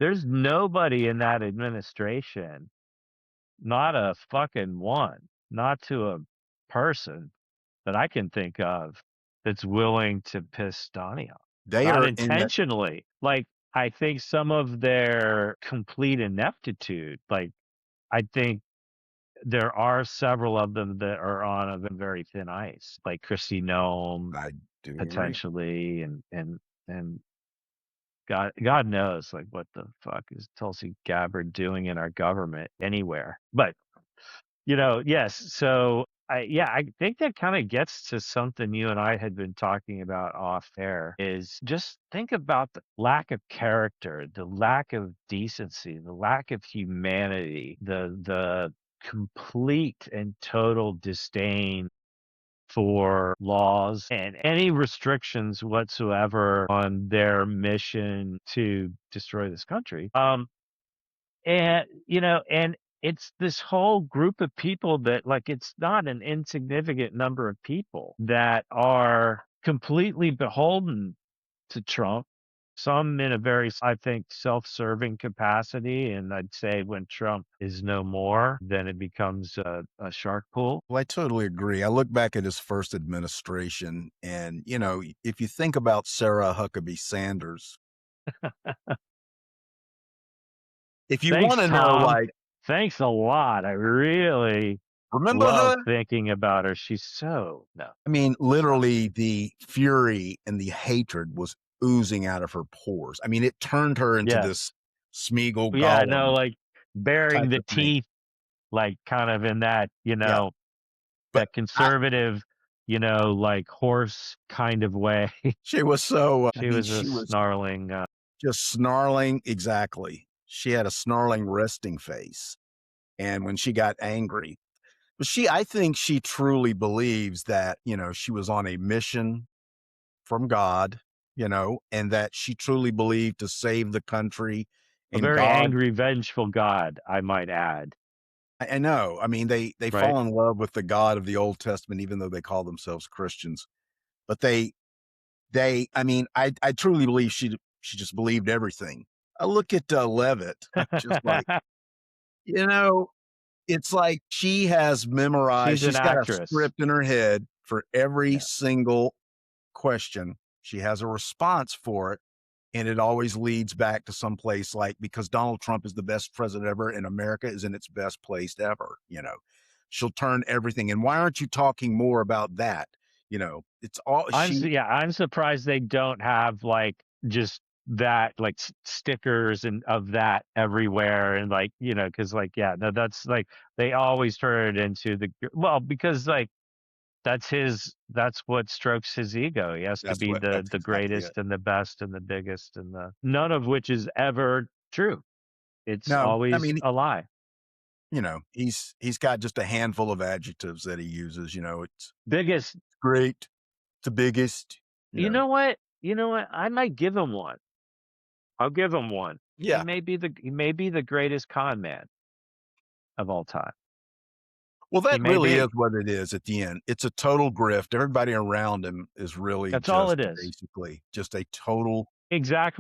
There's nobody in that administration, not a fucking one, not to a person that I can think of that's willing to piss Donnie off. They Not are in that. intentionally. Like, I think some of their complete ineptitude, like, I think there are several of them that are on a very thin ice, like Kristi Noem I do agree. potentially, and God knows like what the fuck is Tulsi Gabbard doing in our government anywhere. But yes. So I think that kind of gets to something you and I had been talking about off air is just think about the lack of character, the lack of decency, the lack of humanity, the complete and total disdain for laws and any restrictions whatsoever on their mission to destroy this country. And it's this whole group of people that like it's not an insignificant number of people that are completely beholden to Trump, some in a very, I think, self-serving capacity. And I'd say when Trump is no more, then it becomes a shark pool. Well, I totally agree. I look back at his first administration, and if you think about Sarah Huckabee Sanders, if you want Thanks, to know, Tom. like, Thanks a lot. I really remember love her? thinking about her. She's so no. I mean, Sorry. literally, the fury and the hatred was oozing out of her pores. I mean, it turned her into Yes. this Smeagol Yeah, no, Gollum like baring type the of thing. teeth, like kind of in that, Yeah, but that conservative, like horse kind of way. she was so. I She mean, was a she was snarling. just snarling. Exactly. She had a snarling resting face, and when she got angry, but I think she truly believes that she was on a mission from God, and that she truly believed to save the country. A And very God, angry, vengeful God, I might add. I know. I mean, they Right? fall in love with the God of the Old Testament, even though they call themselves Christians. But I mean, I truly believe she just believed everything. I look at Levitt, I'm just like, you know, it's like she has memorized. She's an She's got a actress. script in her head for every Yeah. single question. She has a response for it. And it always leads back to some place like because Donald Trump is the best president ever and America is in its best place ever. She'll turn everything. And why aren't you talking more about that? It's all I'm surprised they don't have like just that like stickers and of that everywhere and like because like yeah no that's like they always turn it into because like that's what strokes his ego. He has to be that's the exactly it. greatest and the best and the biggest and the none of which is ever true. It's No, I always mean, a lie. he's got just a handful of adjectives that he uses. It's Biggest. great, the biggest, You know what? You know what? I might give him one. I'll give him one. Yeah. He may be the greatest con man of all time. Well, He that may really is be. what it is at the end. It's a total grift. Everybody around him is really That's all just it is. basically just a total Exactly.